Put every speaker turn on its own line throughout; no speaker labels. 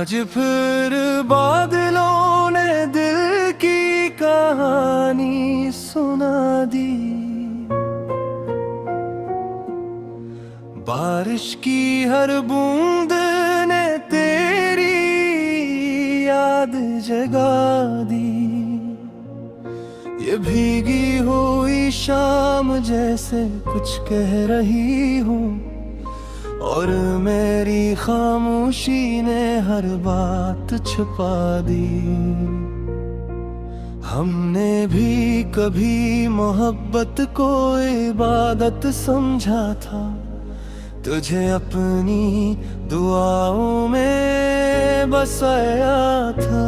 आज फिर बादलों ने दिल की कहानी सुना दी। बारिश की हर बूंद ने तेरी याद जगा दी। ये भीगी हुई शाम जैसे कुछ कह रही हूँ, और मेरी खामोशी ने हर बात छुपा दी। हमने भी कभी मोहब्बत को इबादत समझा था, तुझे अपनी दुआओं में बसाया था।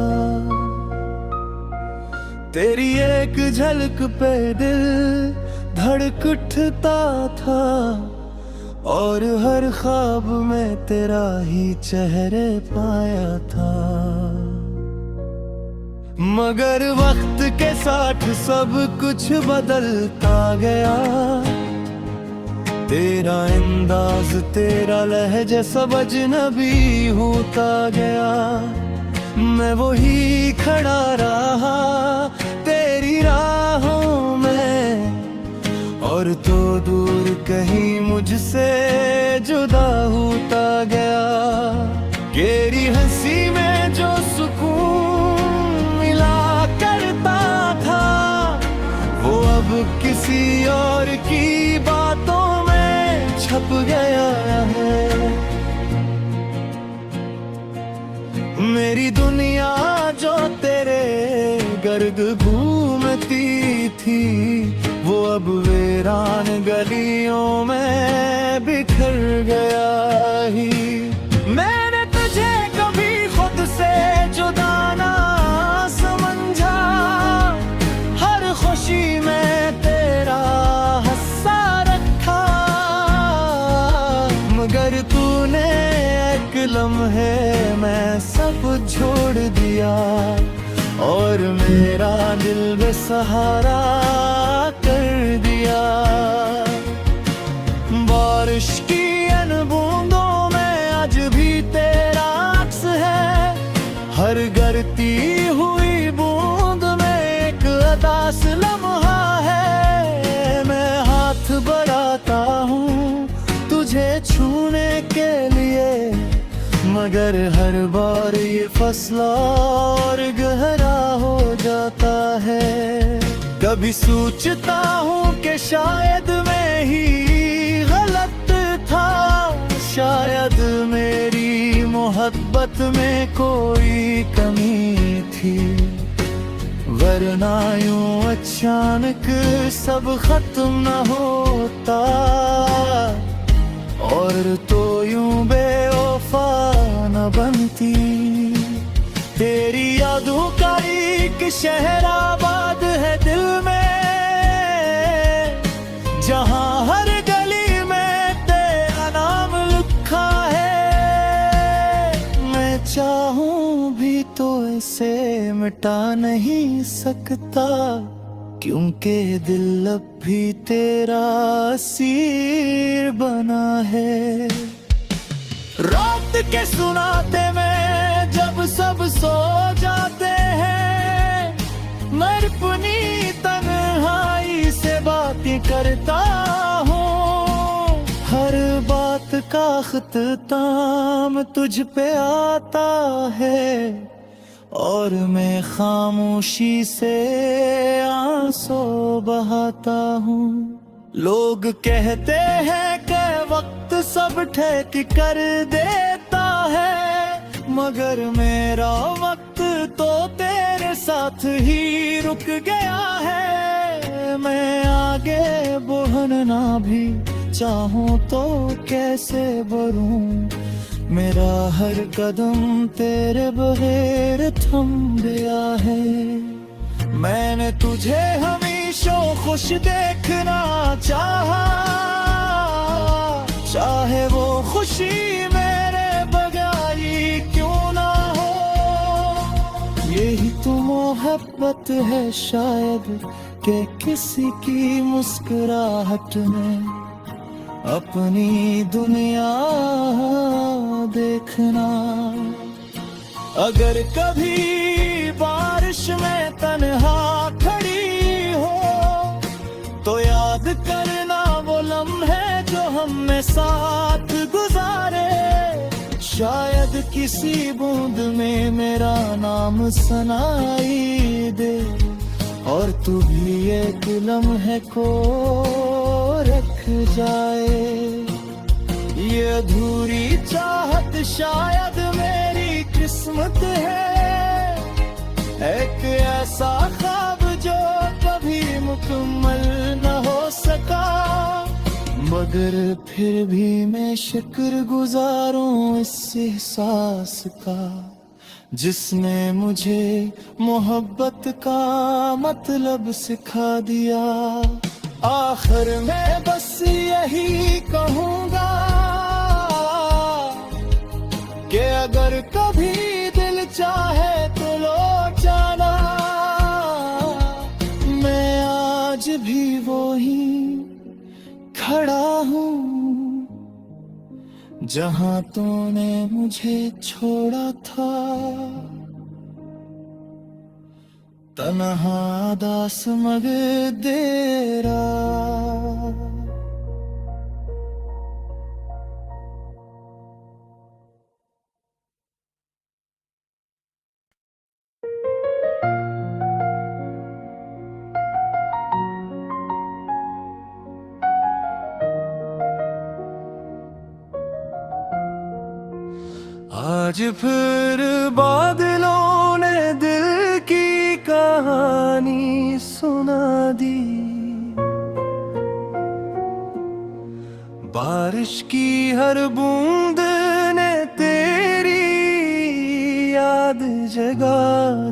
तेरी एक झलक पे दिल धड़क उठता था, और हर ख्वाब में तेरा ही चेहरे पाया था। मगर वक्त के साथ सब कुछ बदलता गया। तेरा अंदाज तेरा लहजा सब अजनबी होता गया। मैं वही खड़ा रहा तेरी राहों में, और तो दूर कहीं मुझसे जुदा होता गया। तेरी हंसी में जो सुकून मिला करता था, वो अब किसी और की बातों में छप गया है। मेरी दुनिया जो तेरे गर्द घूमती थी, वो अब वीरान गलियों में बिखर गया ही। मैंने तुझे कभी खुद से जुदा ना समझा, हर खुशी में तेरा हिस्सा रखा। मगर तूने एक लम्हे में सब छोड़ दिया, और मेरा दिल बेसहारा कर दिया। बारिश की इन बूंदों में आज भी तेरा अक्स है। हर गिरती हुई बूंद में एक उदास लम्हा है। मैं हाथ बढ़ाता हूँ तुझे छूने के लिए, मगर हर बार ये फैसला और गहरा हो जाता है। कभी सोचता हूँ कि शायद मैं ही गलत था, शायद मेरी मोहब्बत में कोई कमी थी। वरना यूं अचानक सब खत्म न होता, और तो यूं बेवफा न बनती। तेरी यादों का एक शहर आबाद है दिल में, जहां हर गली में तेरा नाम लिखा है। मैं चाहूं भी तो इसे मिटा नहीं सकता, क्योंकि दिल अब भी तेरा असीर बना है। रात के सुनाते में जब सब सो जाते हैं, मैं अपनी तन्हाई से बातें करता हूँ। हर बात का ख्ताम तुझ पे आता है, और मैं खामोशी से आंसू बहाता हूँ। लोग कहते हैं कि वक्त सब ठीक कर देता है, मगर मेरा वक्त तो तेरे साथ ही रुक गया है। मैं आगे बढ़ना भी चाहूँ तो कैसे बढ़ूं, मेरा हर कदम तेरे बगैर थम गया है। मैंने तुझे हमेशा खुश देखना चाहा, चाहे वो खुशी मेरे बगैर क्यों ना हो। यही तो मोहब्बत है शायद, कि किसी की मुस्कुराहट में अपनी दुनिया देखना। अगर कभी बारिश में तन्हा खड़ी हो तो याद करना वो लम्हे जो हमने साथ गुजारे। शायद किसी बूंद में मेरा नाम सुनाई दे और तू भी एक लम्हे को रख जाए। ये अधूरी चाहत शायद मेरी किस्मत है, एक ऐसा ख्वाब जो कभी मुकम्मल न हो सका। मगर फिर भी मैं शुक्रगुजारूं इस एहसास का जिसने मुझे मोहब्बत का मतलब सिखा दिया। आखिर में बस यही कहूँगा कि अगर कभी दिल चाहे तो लौट जाना। मैं आज भी वही खड़ा हूँ जहाँ तूने मुझे छोड़ा था। तन्हा दास मगदेरा। आज फिर बादलों ने दिल की कहानी सुना दी। बारिश की हर बूंद ने तेरी याद जगा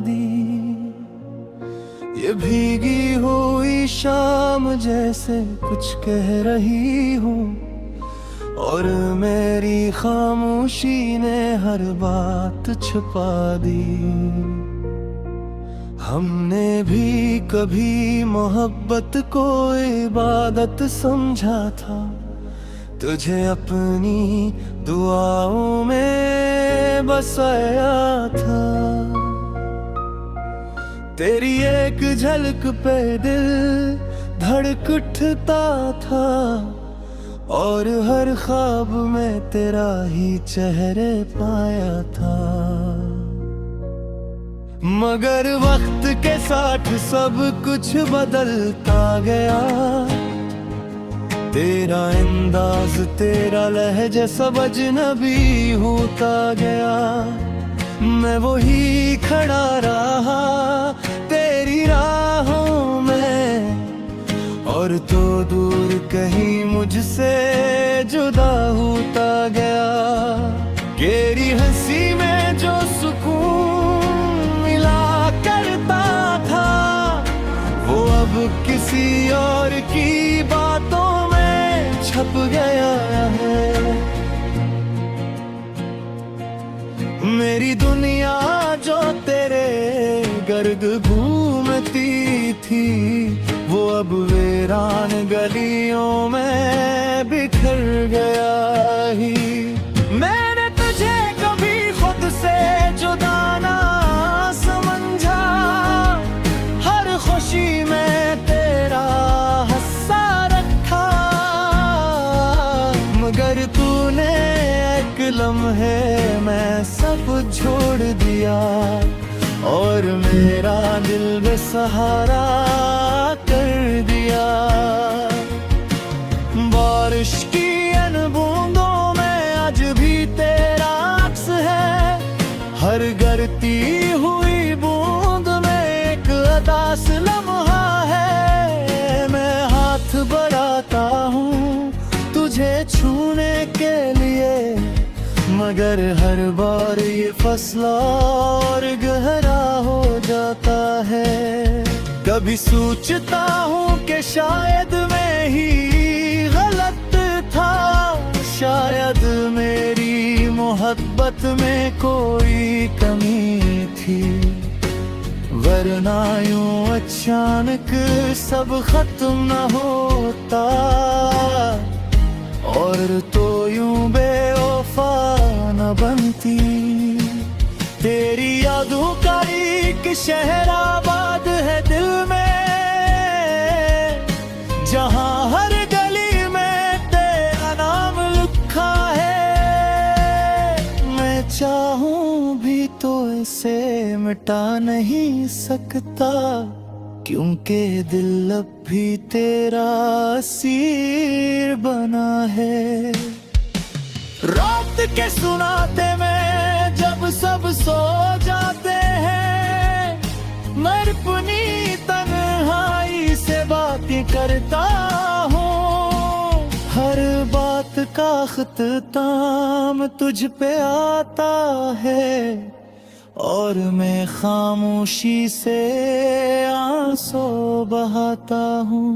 दी। ये भीगी हुई शाम जैसे कुछ कह रही हूँ और मेरी खामोशी ने हर बात छुपा दी। हमने भी कभी मोहब्बत को इबादत समझा था, तुझे अपनी दुआओं में बसाया था। तेरी एक झलक पे दिल धड़क उठता था और हर ख्वाब में तेरा ही चेहरे पाया था। मगर वक्त के साथ सब कुछ बदलता गया। तेरा अंदाज तेरा लहजा सब अजनबी होता गया। मैं वही खड़ा रहा तेरी राहों में और तो दूर कहीं मुझसे जुदा होता गया। तेरी हंसी में जो सुकून मिला करता था वो अब किसी और की बातों में छप गया है। मेरी दुनिया जो तेरे गर्द घूमती थी वो अब वीरान गलियों में बिखर गया ही। मैंने तुझे कभी खुद से जुदा ना समझा, हर खुशी में तेरा हिस्सा रखा। मगर तूने एक लम्हे में सब छोड़ दिया और मेरा दिल बेसहारा कर दिया। बारिश की इन बूंदों में आज भी तेरा अक्स है। हर गिरती हुई बूंद में एक उदास लम्हा है। मैं हाथ बढ़ाता हूँ तुझे छूने के लिए, मगर हर बार ये फैसला और गहरा हो जाता है। कभी सोचता हूँ कि शायद मैं ही गलत था, शायद मेरी मोहब्बत में कोई कमी थी। वरना यूं अचानक सब खत्म न होता और तो यूं बेवफा न बनती। तेरी यादों का एक शहर आबाद है दिल में, जहां हर गली में तेरा नाम लिखा है। मैं चाहूं भी तो इसे मिटा नहीं सकता, क्योंकि दिल अब भी तेरा असीर बना है। रात के सुनाते में जब सब सो जाते हैं, मैं अपनी तन्हाई से बातें करता हूँ। हर बात का ख़िताम तुझ पे आता है, और मैं खामोशी से आंसू बहाता हूँ।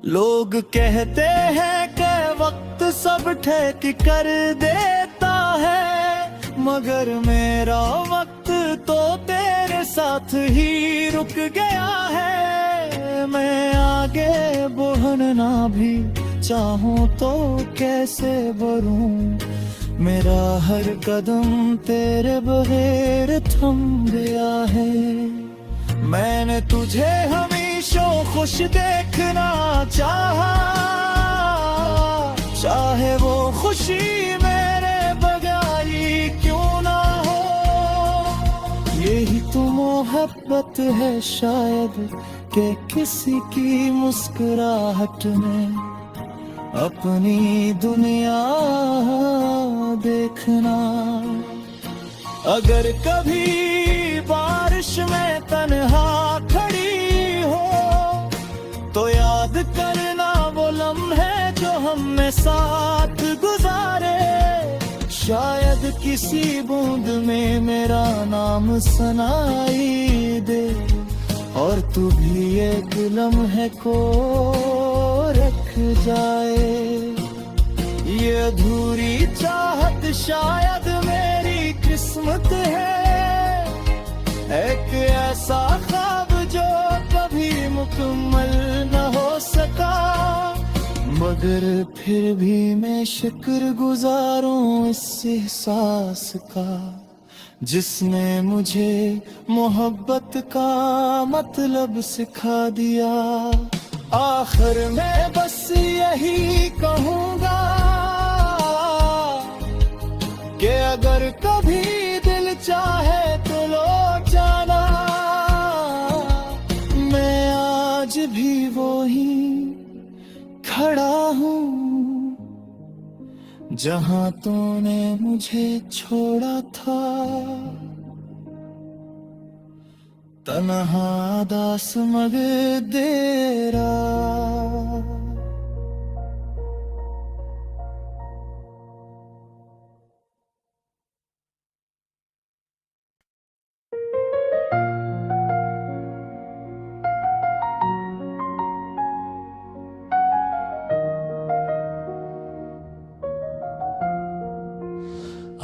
लोग कहते हैं कि वक्त सब ठहक कर देता है, मगर मेरा वक्त तो तेरे साथ ही रुक गया है। मैं आगे बढ़ना भी चाहूँ तो कैसे बढ़ूं, मेरा हर कदम तेरे बगैर थम गया है। मैंने तुझे हमेशा खुश देखना चाहा, चाहे वो खुशी मेरे बगैर क्यों ना हो। यही तो मोहब्बत है शायद, कि किसी की मुस्कुराहट में अपनी दुनिया देखना। अगर कभी बारिश में तन्हा खड़ी हो, तो याद करना वो लम्हे जो हमने साथ गुजारे। शायद किसी बूंद में मेरा नाम सुनाई दे, और तू भी एक लम्हे को रख जाए। ये अधूरी चाहत शायद मेरी किस्मत है, एक ऐसा ख्वाब जो कभी मुकम्मल न हो सका। मगर फिर भी मैं शुक्रगुजारूं इस एहसास का, जिसने मुझे मोहब्बत का मतलब सिखा दिया। आखिर मैं बस यही कहूँगा कि अगर कभी दिल चाहे तो लौट जाना। मैं आज भी वही खड़ा हूँ, जहाँ तूने मुझे छोड़ा था। तन्हा दास मगदेरा।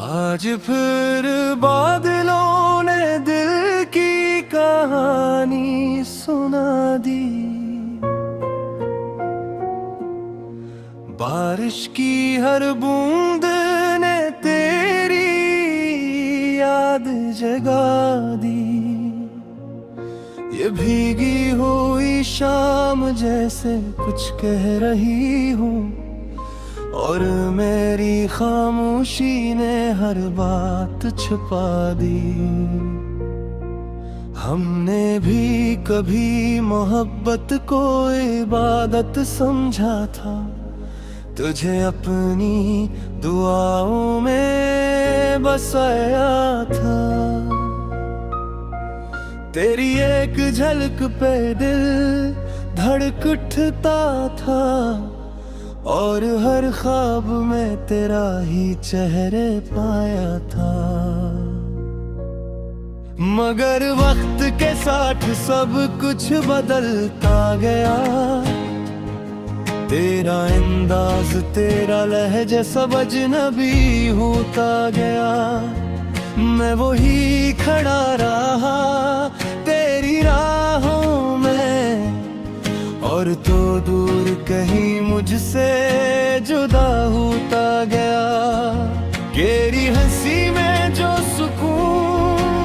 आज फिर बादलों ने दिल की कहानी सुना दी। बारिश की हर बूंद ने तेरी याद जगा दी। ये भीगी हुई शाम जैसे कुछ कह रही हूँ, और मेरी खामोशी ने हर बात छुपा दी। हमने भी कभी मोहब्बत को इबादत समझा था, तुझे अपनी दुआओं में बसाया था। तेरी एक झलक पे दिल धड़क उठता था, और हर ख्वाब में तेरा ही चेहरे पाया था। मगर वक्त के साथ सब कुछ बदलता गया। तेरा अंदाज तेरा लहजा सब अजनबी होता गया। मैं वही खड़ा रहा तेरी राहों में, और तो दूर कहीं मुझसे जुदा होता गया। तेरी हंसी में जो सुकून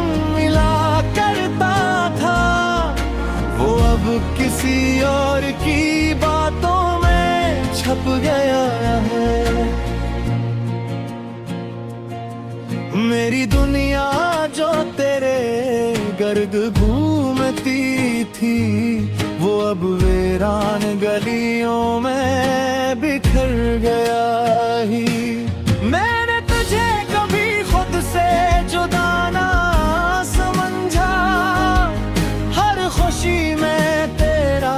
किसी और की बातों में छप गया है। मेरी दुनिया जो तेरे गर्द घूमती थी, वो अब वीरान गलियों में बिखर गया ही। मैंने तुझे कभी खुद से जुदा ना समझा, हर खुशी में तेरा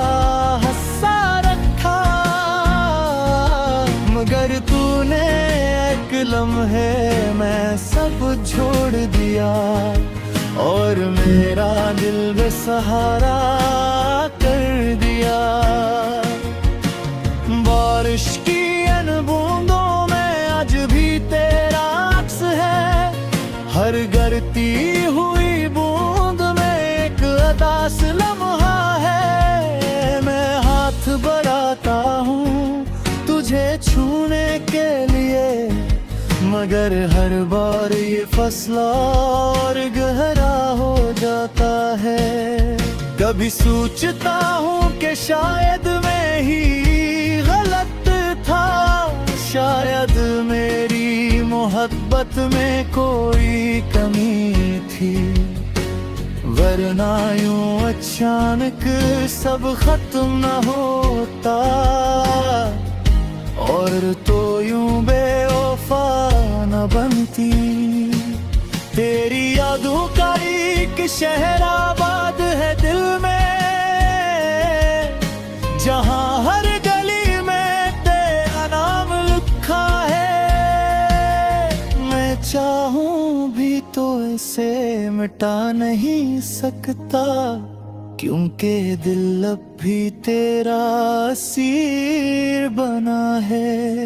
हिस्सा रखा, मगर तूने एक लम्हे में सब छोड़ दिया और मेरा दिल बेसहारा कर दिया। बारिश की इन बूंदों में आज भी तेरा अक्स है, हर गिरती हुई बूंद में एक उदास लम्हा है। मैं हाथ बढ़ाता हूँ तुझे छूने के लिए, मगर हर बार ये फैसला और गहरा हो जाता है। कभी सोचता हूँ कि शायद मैं ही गलत था, शायद मेरी मोहब्बत में कोई कमी थी, वरना यूं अचानक सब खत्म न होता और तो यूं बेवफा न बनती। तेरी यादों का एक शहर आबाद है दिल में, जहां हर गली में तेरा नाम लिखा है। मैं चाहूं भी तो इसे मिटा नहीं सकता, क्योंकि दिल अब भी तेरा असीर बना है।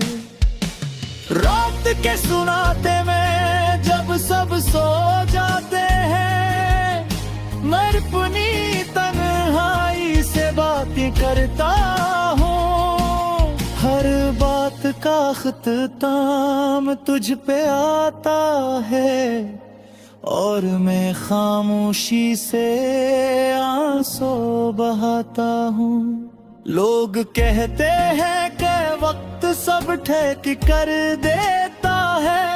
रात के सुनाते में जब सब सो जाते हैं, मैं अपनी तन्हाई से बातें करता हूँ। हर बात का ख्ताम तुझ पे आता है और मैं खामोशी से आंसू बहाता हूँ। लोग कहते हैं कि वक्त सब ठीक कर देता है,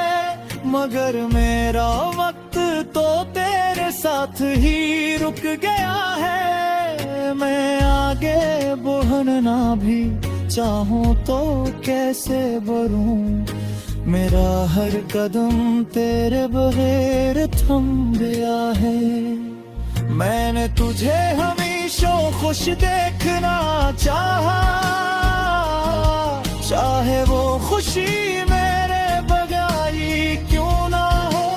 मगर मेरा वक्त तो तेरे साथ ही रुक गया है। मैं आगे बढ़ना भी चाहूँ तो कैसे बढ़ूं, मेरा हर कदम तेरे बगैर थम गया है। मैंने तुझे हमेशा खुश देखना चाहा, चाहे वो खुशी मेरे बगैर क्यों ना हो।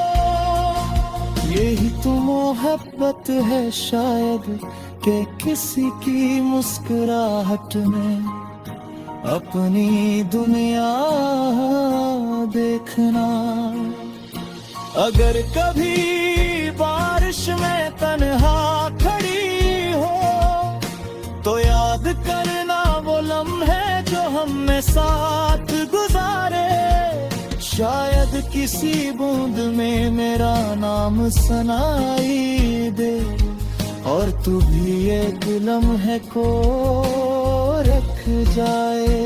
यही तो मोहब्बत है शायद, कि किसी की मुस्कुराहट में अपनी दुनिया देखना। अगर कभी बारिश में तन्हा खड़ी हो, तो याद करना वो लम्हे जो हमने साथ गुजारे। शायद किसी बूंद में मेरा नाम सुनाई दे, और तू भी एक लम्हे को रख जाए।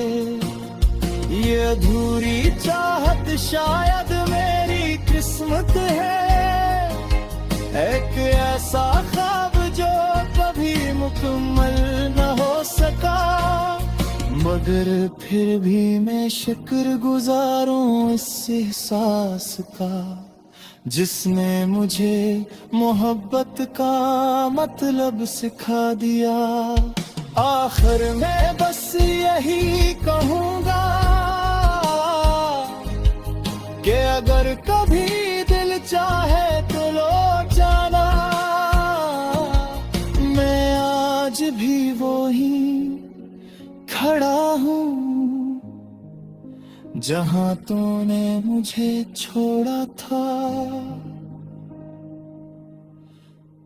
ये अधूरी चाहत शायद मेरी किस्मत है, एक ऐसा ख्वाब जो कभी मुकम्मल न हो सका। मगर फिर भी मैं शुक्रगुजारूं इस एहसास का, जिसने मुझे मोहब्बत का मतलब सिखा दिया। आखिर में बस यही कहूँगा कि अगर कभी दिल चाहे तो लौट जाना। मैं आज भी वही खड़ा हूँ जहाँ तूने मुझे छोड़ा था।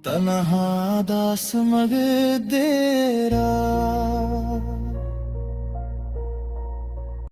तन्हा दास मगदेरा।